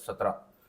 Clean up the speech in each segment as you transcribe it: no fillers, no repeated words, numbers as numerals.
17?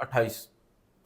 28।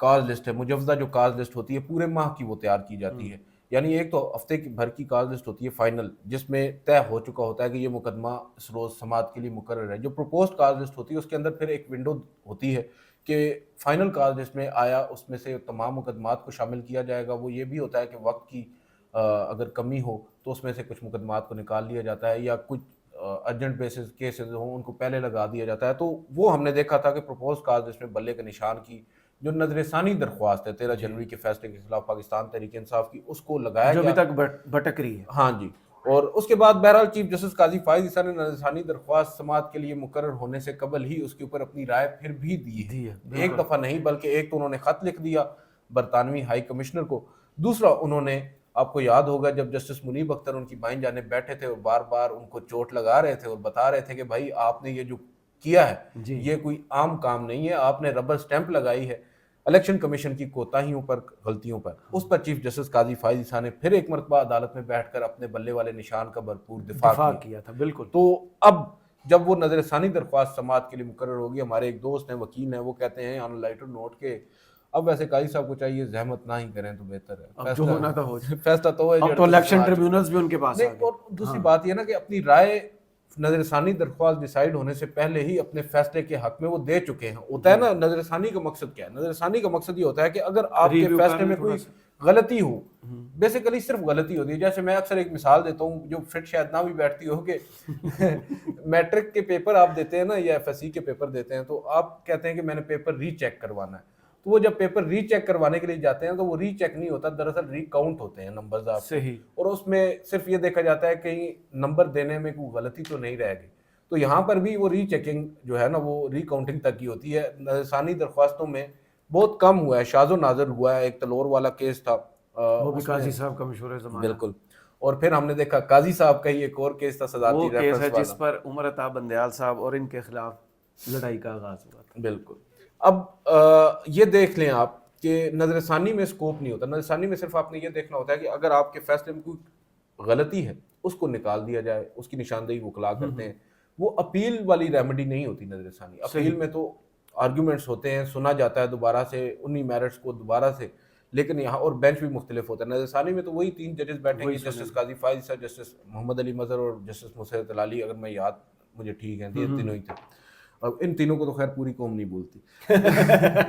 Cause list ہے، مجوزہ جو کاز لسٹ ہوتی ہے پورے ماہ کی وہ تیار کی جاتی ہے. یعنی ایک تو ہفتے کی بھر کی کاز لسٹ ہوتی ہے فائنل، جس میں طے ہو چکا ہوتا ہے کہ یہ مقدمہ اس روز سماعت کے لیے مقرر ہے. جو پروپوزڈ کاز لسٹ ہوتی ہے اس کے اندر پھر ایک ونڈو ہوتی ہے کہ فائنل کاز لسٹ میں آیا اس میں سے تمام مقدمات کو شامل کیا جائے گا. وہ یہ بھی ہوتا ہے کہ وقت کی اگر کمی ہو تو اس میں سے کچھ مقدمات کو نکال لیا جاتا ہے، یا کچھ ارجنٹ بیسز کیسز ہوں ان کو پہلے لگا دیا جاتا ہے. تو وہ ہم نے دیکھا تھا کہ پروپوز کاز لسٹ میں بلے کا نشان کی جو نظر ثانی درخواست ہے 13 جنوری کے فیصلے کے خلاف پاکستان تحریک انصاف کی، اس کو لگایا جو گیا ابھی تک بھٹک رہی ہے. ہاں جی. اور اس کے بعد بہرحال چیف جسٹس قاضی فائز عیسیٰ نے نظر ثانی درخواست سماعت کے لیے مقرر ہونے سے قبل ہی اس کے اوپر اپنی رائے پھر بھی دی ہے. ایک دفعہ نہیں بلکہ ایک تو انہوں نے خط لکھ دیا برطانوی ہائی کمشنر کو، دوسرا انہوں نے، آپ کو یاد ہوگا جب جسٹس منیب اختر ان کی بائیں جانب بیٹھے تھے اور بار بار ان کو چوٹ لگا رہے تھے اور بتا رہے تھے کہ بھائی آپ نے یہ جو کیا ہے یہ کوئی عام کام نہیں ہے، آپ نے ربر سٹیمپ لگائی ہے الیکشن کمیشن کی کوتاہیوں پر، غلطیوں پر. اس پر چیف جسٹس قاضی فائز عیسیٰ نے پھر ایک مرتبہ عدالت میں بیٹھ کر اپنے بلے والے نشان کا بھرپور دفاع کیا تھا. بالکل. تو اب جب وہ نظر ثانی درخواست سماعت کے لیے مقرر ہوگی، ہمارے ایک دوست ہیں وکیل ہیں، وہ کہتے ہیں آن لائٹر نوٹ کے اب ویسے قاضی صاحب کو چاہیے زحمت نہ ہی کریں تو بہتر ہے. اب جو ہونا تھا ہو جائے. فیصلہ تو ہے، اب تو الیکشن ٹریبیونلز بھی ان کے پاس آ گئے. اور دوسری بات یہ نا کہ اپنی رائے نظر ثانی درخواست ڈیسائیڈ ہونے سے پہلے ہی اپنے فیصلے کے حق میں وہ دے چکے ہیں. ہوتا ہے نا نظر ثانی کا مقصد کیا ہے؟ نظر ثانی کا مقصد یہ ہوتا ہے کہ اگر آپ کے فیصلے میں کوئی غلطی ہو، بیسیکلی صرف غلطی ہوتی ہے. جیسے میں اکثر ایک مثال دیتا ہوں جو فٹ شاید نہ بھی بیٹھتی ہو، کہ میٹرک کے پیپر آپ دیتے ہیں نا یا ایف ایس سی کے پیپر دیتے ہیں تو آپ کہتے ہیں کہ میں نے پیپر ری چیک کروانا ہے. تو وہ جب پیپر ری چیک کروانے کے لیے جاتے ہیں تو وہ ری چیک نہیں ہوتا، دراصل ری کاؤنٹ ہوتے ہیں نمبرز آپ صحیح، اور اس میں صرف یہ دیکھا جاتا ہے کہیں نمبر دینے میں کوئی غلطی تو نہیں رہ گئی. تو یہاں پر بھی وہ ری چیکنگ جو ہے نا وہ ری کاؤنٹنگ تک کی ہوتی ہے. ثانی درخواستوں میں بہت کم ہوا ہے، شاذ و نادر ہوا ہے. ایک تلور والا کیس تھا، وہ بھی قاضی صاحب کا مشہور زمانہ. بالکل. اور پھر ہم نے دیکھا قاضی صاحب کا ہی ایک اور کیس تھا صدارتی ریفرنس والا، جس پر عمر عطا بندیال صاحب اور ان کے خلاف لڑائی کا آغاز ہوا تھا. بالکل. اب یہ دیکھ لیں آپ کہ نظر ثانی میں اسکوپ نہیں ہوتا. نظر ثانی میں صرف آپ نے یہ دیکھنا ہوتا ہے کہ اگر آپ کے فیصلے میں کوئی غلطی ہے اس کو نکال دیا جائے، اس کی نشاندہی وکلاء کرتے ہیں. وہ اپیل والی ریمیڈی نہیں ہوتی نظر ثانی. اپیل میں تو آرگیومنٹس ہوتے ہیں، سنا جاتا ہے دوبارہ سے انہی میرٹس کو دوبارہ سے، لیکن یہاں اور بینچ بھی مختلف ہوتا ہے. نظر ثانی میں تو وہی 3 ججز بیٹھیں گے، جسٹس قاضی فائز عیسیٰ، جسٹس محمد علی مظہر اور جسٹس مسرت العلی، اگر میں یاد مجھے ٹھیک ہے یہ تینوں ہی تھے. اب ان تینوں کو تو خیر پوری قوم نہیں بولتی،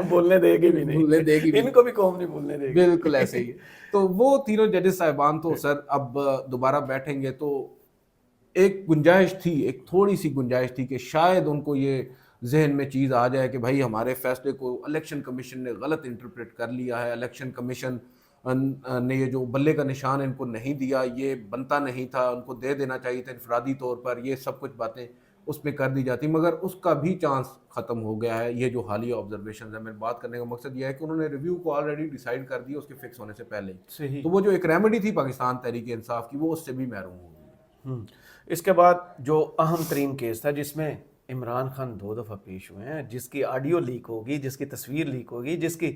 بولنے دے گی بھی نہیں، بولنے دے گی، ان کو بھی قوم نہیں بولنے دے گی. بالکل ایسے ہی. تو وہ تینوں ججز صاحبان تو سر اب دوبارہ بیٹھیں گے تو ایک گنجائش تھی، ایک تھوڑی سی گنجائش تھی کہ شاید ان کو یہ ذہن میں چیز آ جائے کہ بھائی ہمارے فیصلے کو الیکشن کمیشن نے غلط انٹرپریٹ کر لیا ہے، الیکشن کمیشن نے یہ جو بلے کا نشان ان کو نہیں دیا، یہ بنتا نہیں تھا، ان کو دے دینا چاہیے تھا انفرادی طور پر. یہ سب کچھ باتیں اس میں کر دی جاتی، مگر اس کا بھی چانس ختم ہو گیا ہے. یہ جو حالیہ آبزرویشنز ہیں، میرے بات کرنے کا مقصد یہ ہے کہ انہوں نے ریویو کو آلریڈی ڈیسائیڈ کر دیا اس کے فکس ہونے سے پہلے ہی. تو وہ جو ایک ریمیڈی تھی پاکستان تحریک انصاف کی، وہ اس سے بھی محروم ہو گئی. اس کے بعد جو اہم ترین کیس تھا جس میں عمران خان 2 دفعہ پیش ہوئے ہیں، جس کی آڈیو لیک ہوگی، جس کی تصویر لیک ہوگی، جس کی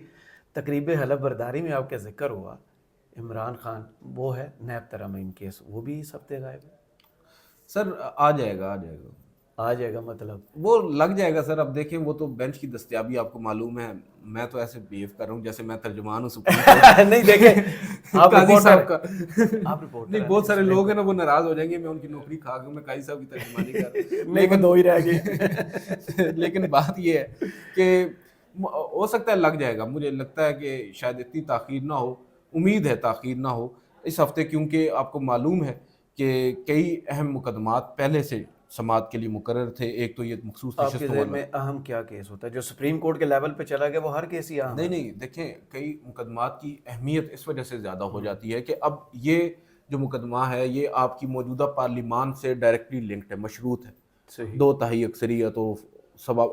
تقریب حلف برداری میں آپ کا ذکر ہوا، عمران خان، وہ ہے نیب ترامیم کیس. وہ بھی اس ہفتے غائب ہے. سر آ جائے گا مطلب وہ لگ جائے گا سر. اب دیکھیں وہ تو بینچ کی دستیابی آپ کو معلوم ہے. میں تو ایسے بیہیو کر رہا ہوں جیسے میں ترجمان ہوں سپریم کورٹ. نہیں دیکھیں آپ قاضی صاحب کا نہیں، بہت سارے لوگ ہیں نا وہ ناراض ہو جائیں گے میں ان کی نوکری کھا گیا، میں قاضی صاحب کی ترجمانی کر رہا ہوں. لیکن 2 ہی رہ گئے. لیکن بات یہ ہے کہ ہو سکتا ہے لگ جائے گا. مجھے لگتا ہے کہ شاید اتنی تاخیر نہ ہو، امید ہے تاخیر نہ ہو اس ہفتے، کیونکہ آپ کو معلوم ہے کہ کئی اہم مقدمات پہلے سے سماعت کے لیے مقرر تھے. ایک تو یہ مخصوص آپ کے ذہن میں اہم کیا کیس ہوتا ہے جو سپریم کورٹ کے لیول پہ چلا گیا؟ وہ ہر کیس ہی اہم ہے. نہیں دیکھیں کئی مقدمات کی اہمیت اس وجہ سے زیادہ ہو جاتی ہے کہ اب یہ جو مقدمہ ہے یہ آپ کی موجودہ پارلیمان سے ڈائریکٹلی لنکڈ ہے، مشروط ہے. 2 تہائی اکثریت و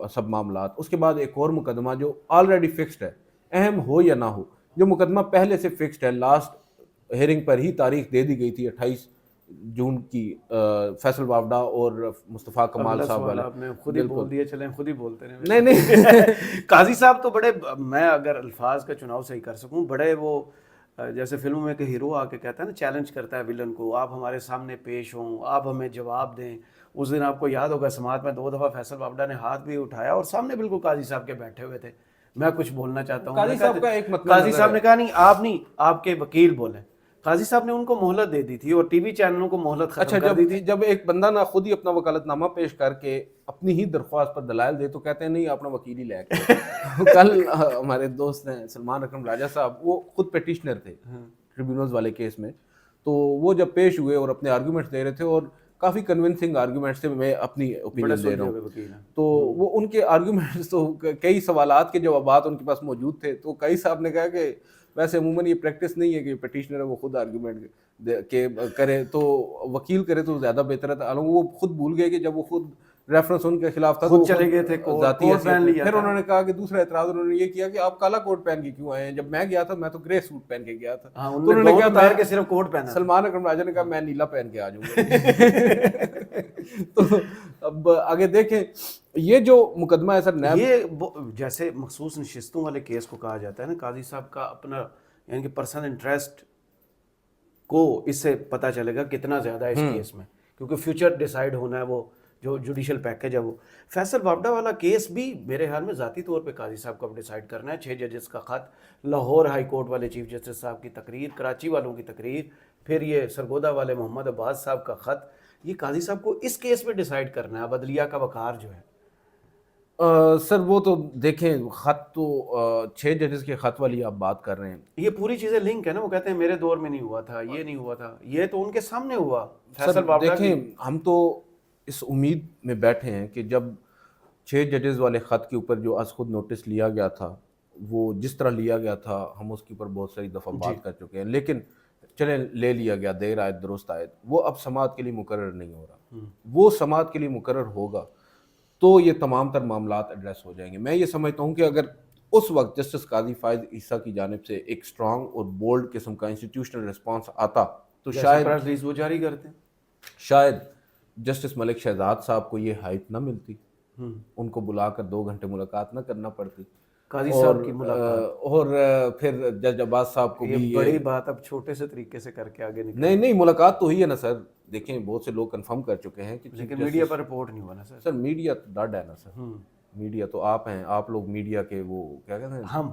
سب معاملات. اس کے بعد ایک اور مقدمہ جو آلریڈی فکسڈ ہے، اہم ہو یا نہ ہو، جو مقدمہ پہلے سے فکسڈ ہے، لاسٹ ہیئرنگ پر ہی تاریخ دے دی گئی تھی 28 جون کی، فیصل وافڈا اور مصطفیٰ کمال صاحب والا. آپ نے خود ہی بول دیا، چلیں خود ہی بولتے رہے. نہیں قاضی صاحب تو بڑے، میں اگر الفاظ کا چناؤ صحیح کر سکوں، بڑے وہ جیسے فلموں میں کہ ہیرو آ کے کہتا ہے نا، چیلنج کرتا ہے ولن کو، آپ ہمارے سامنے پیش ہوں، آپ ہمیں جواب دیں. اس دن آپ کو یاد ہوگا سماعت میں 2 دفعہ فیصل وافڈا نے ہاتھ بھی اٹھایا اور سامنے بالکل قاضی صاحب کے بیٹھے ہوئے تھے. میں کچھ بولنا چاہتا ہوں. قاضی صاحب کا ایک مطلب قاضی صاحب نے کہا نہیں آپ کے وکیل بولیں. قاضی صاحب نے ان کو مہلت دے دی تھی اور ٹی وی چینلوں کو مہلت ختم کر دی تھی. جب ایک بندہ نا خود ہی اپنا وکالت نامہ پیش کر کے اپنی ہی درخواست پر دلائل دے تو کہتے ہیں نہیں اپنا وکیل ہی لے کے. کل ہمارے دوست ہیں سلمان اکرم راجہ صاحب, وہ خود پیٹیشنر تھے ٹریبیونلز والے کیس میں, تو وہ جب پیش ہوئے اور اپنے آرگومنٹس دے رہے تھے اور کافی کنونسنگ آرگومنٹس تھے, میں اپنی اوپینین دے رہا ہوں, تو وہ ان کے آرگومنٹس تو کئی سوالات کے جوابات ان کے پاس موجود تھے. تو کئی صاحب نے کہا کہ ویسے عموماً یہ پریکٹس نہیں ہے کہ پیٹیشنر ہے وہ خود آرگومنٹ کرے, تو وکیل کرے تو زیادہ بہتر ہے. حالانکہ وہ خود بھول گئے کہ جب وہ خود ریفرنس ان کے خلاف تھا تو خود چلے گئے تھے ذاتی حیثیت. پھر انہوں نے کہا کہ دوسرا اعتراض انہوں نے یہ کیا کہ آپ کالا کوٹ پہن کے کیوں آئے ہیں, جب میں گیا تھا میں تو گرے سوٹ پہن کے گیا تھا. تو انہوں نے کہا اتار کے صرف کوٹ پہنا. سلمان اکرم راجہ نے کہا میں نیلا پہن کے آ جاؤں گا. تو اب آگے دیکھیں یہ جو مقدمہ ہے سر, یہ جیسے مخصوص نشستوں والے کیس کو کہا جاتا ہے نا, قاضی صاحب کا اپنا یعنی کہ پرسنل انٹرسٹ کو اس سے پتہ چلے گا کتنا زیادہ ہے اس کیس میں, کیونکہ فیوچر ڈیسائیڈ ہونا ہے وہ جو جوڈیشل پیکج ہے وہ. فیصل وابڈا والا کیس بھی میرے خیال میں ذاتی طور پہ قاضی صاحب کو اب ڈیسائیڈ کرنا ہے. 6 ججز کا خط, لاہور ہائی کورٹ والے چیف جسٹس صاحب کی تقریر, کراچی والوں کی تقریر, پھر یہ سرگودا والے محمد عباس صاحب کا خط, یہ قاضی صاحب کو اس کیس میں ڈیسائیڈ کرنا ہے. اب عدلیہ کا وقار جو ہے سر وہ تو دیکھیں خط تو 6 ججز کے خط والی آپ بات کر رہے ہیں, یہ پوری چیزیں لنک ہے نا. وہ کہتے ہیں میرے دور میں نہیں ہوا تھا, یہ نہیں ہوا تھا, یہ تو ان کے سامنے ہوا. فیصل وابڈا دیکھیں ہم تو اس امید میں بیٹھے ہیں کہ جب 6 ججز والے خط کے اوپر جو از خود نوٹس لیا گیا تھا وہ جس طرح لیا گیا تھا ہم اس کے اوپر بہت ساری دفعہ بات کر چکے ہیں, لیکن چلیں لے لیا گیا, دیر آیت درست آیت, وہ اب سماعت کے لیے مقرر نہیں ہو رہا. وہ سماعت کے لیے مقرر ہوگا تو یہ تمام تر معاملات ایڈریس ہو جائیں گے. میں یہ سمجھتا ہوں کہ اگر اس وقت جسٹس قاضی فائز عیسیٰ کی جانب سے ایک اسٹرانگ اور بولڈ قسم کا انسٹیٹیوشنل رسپانس آتا تو شاید وہ جاری کرتے ہیں, شاید جسٹس ملک شہزاد صاحب کو یہ ہائپ نہ ملتی, ان کو بلا کر 2 گھنٹے ملاقات نہ کرنا پڑتی, قاضی صاحب کی ملاقات, اور پھر جج عباس صاحب کو بھی یہ بڑی بات اب چھوٹے سے طریقے سے کر کے آگے نکل. نہیں ملاقات تو ہوئی ہے نا سر. دیکھیں بہت سے لوگ کنفرم کر چکے ہیں کہ لیکن میڈیا پر رپورٹ نہیں ہوا نا سر. سر میڈیا تو ڈڈ ہے نا سر, میڈیا تو آپ ہیں, آپ لوگ میڈیا کے وہ کیا کہتے ہیں, ہم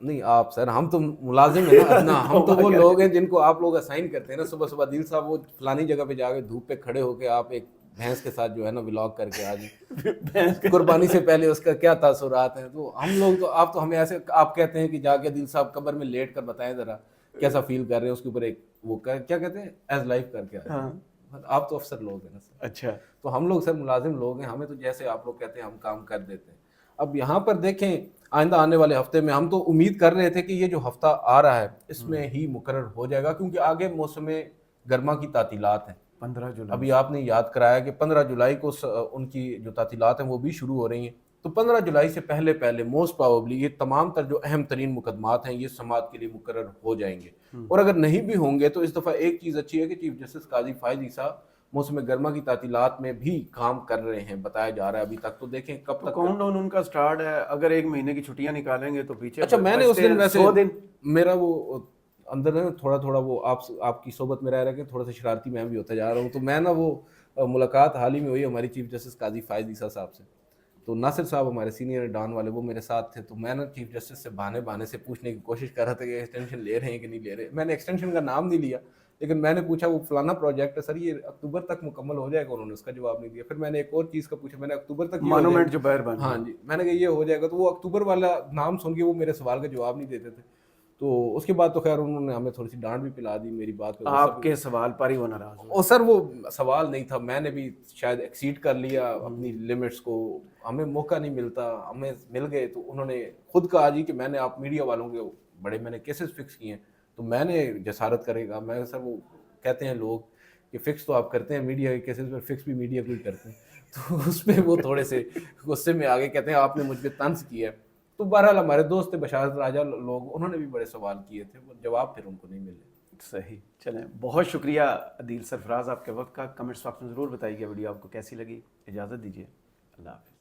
نہیں آپ سر, ہم تو ملازم ہیں نا, ہم تو وہ لوگ ہیں جن کو آپ لوگ اسائن کرتے ہیں نا. صبح دل صاحب وہ فلانی جگہ پہ جا کے دھوپ پہ کھڑے ہو کے آپ ایک بھینس کے ساتھ جو ہے نا ولاگ کر کے آ جائیں, قربانی سے پہلے اس کا کیا تاثرات ہیں. تو ہم لوگ تو آپ تو ہمیں ایسے آپ کہتے ہیں کہ جا کے دل صاحب قبر میں لیٹ کر بتائیں ذرا کیسا فیل کر رہے ہیں, اس کے اوپر ایک وہ کیا کہتے ہیں ایز لائف کر کے آ. آپ تو افسر لوگ ہیں نا سر. اچھا, تو ہم لوگ سر ملازم لوگ ہیں, ہمیں تو جیسے آپ لوگ کہتے ہیں ہم کام کر دیتے ہیں. اب یہاں پر دیکھیں آئندہ آنے والے ہفتے میں ہم تو امید کر رہے تھے کہ یہ جو ہفتہ آ رہا ہے اس میں ہی مقرر ہو جائے گا, کیونکہ آگے موسم گرما کی تعطیلات ہیں. 15 جولائی ابھی آپ نے یاد کرایا کہ 15 جولائی کو ان کی جو تعطیلات ہیں وہ بھی شروع ہو رہی ہیں. تو 15 جولائی سے پہلے موسٹ پروبیبلی یہ تمام تر جو اہم ترین مقدمات ہیں یہ سماعت کے لیے مقرر ہو جائیں گے. اور اگر نہیں بھی ہوں گے تو اس دفعہ ایک چیز اچھی ہے کہ چیف جسٹس قاضی فائز عیسیٰ موسم گرما کی تعطیلات میں بھی کام کر رہے ہیں, بتایا جا رہا ہے ابھی تک. تو دیکھیں کب تک کاؤنٹ ڈاؤن ان کا سٹارٹ ہے. اگر 1 مہینے کی چھٹیاں نکالیں گے تو پیچھے. اچھا میں نے اس دن ویسے میرا وہ اندر ہے تھوڑا وہ آپ کی صحبت میں رہ کے تھوڑا سا شرارتی میں بھی ہوتا جا رہا ہوں. تو میں نا وہ ملاقات حال ہی میں ہوئی ہماری چیف جسٹس قاضی فائز عیسیٰ صاحب سے. تو ناصر صاحب ہمارے سینئر ڈان والے وہ میرے ساتھ تھے. تو میں نا چیف جسٹس سے بہانے سے پوچھنے کی کوشش کر رہا تھا کہ ایکسٹینشن لے رہے ہیں کہ نہیں لے رہے. میں نے ایکسٹینشن کا نام نہیں لیا, لیکن میں نے پوچھا وہ فلانا پروجیکٹ ہے سر یہ اکتوبر تک مکمل ہو جائے گا, انہوں نے اس کا جواب نہیں دیا. پھر میں نے ایک اور چیز کا پوچھا, میں نے اکتوبر تک مانومنٹ جو باہر بن, ہاں جی میں نے کہا یہ ہو جائے گا. تو وہ اکتوبر والا نام سن کے وہ میرے سوال کا جواب نہیں دیتے تھے. تو اس کے بعد تو خیر انہوں نے ہمیں تھوڑی سی ڈانٹ بھی پلا دی میری بات پہ. آپ کے سوال پر ہی وہ ناراض ہو. اور سر وہ سوال نہیں تھا, میں نے بھی شاید ایکسیڈ کر لیا اپنی لمٹس کو, ہمیں موقع نہیں ملتا, ہمیں مل گئے. تو انہوں نے خود کہا جی کہ میں نے آپ میڈیا والوں کے بڑے میں نے کیسز فکس کیے ہیں تو میں نے جسارت کرے گا. میں سر وہ کہتے ہیں لوگ کہ فکس تو آپ کرتے ہیں میڈیا کے کیسز پر, فکس بھی میڈیا کو ہی کرتے ہیں. تو اس میں وہ تھوڑے سے غصے میں آگے کہتے ہیں آپ نے مجھ پہ طنز کیا ہے. تو بہرحال ہمارے دوست بشارت راجہ لوگ انہوں نے بھی بڑے سوال کیے تھے, وہ جواب پھر ان کو نہیں ملے. صحیح, چلیں بہت شکریہ عدیل سرفراز آپ کے وقت کا. کمنٹس باکس میں ضرور بتائیے گا ویڈیو آپ کو کیسی لگی. اجازت دیجیے, اللہ حافظ.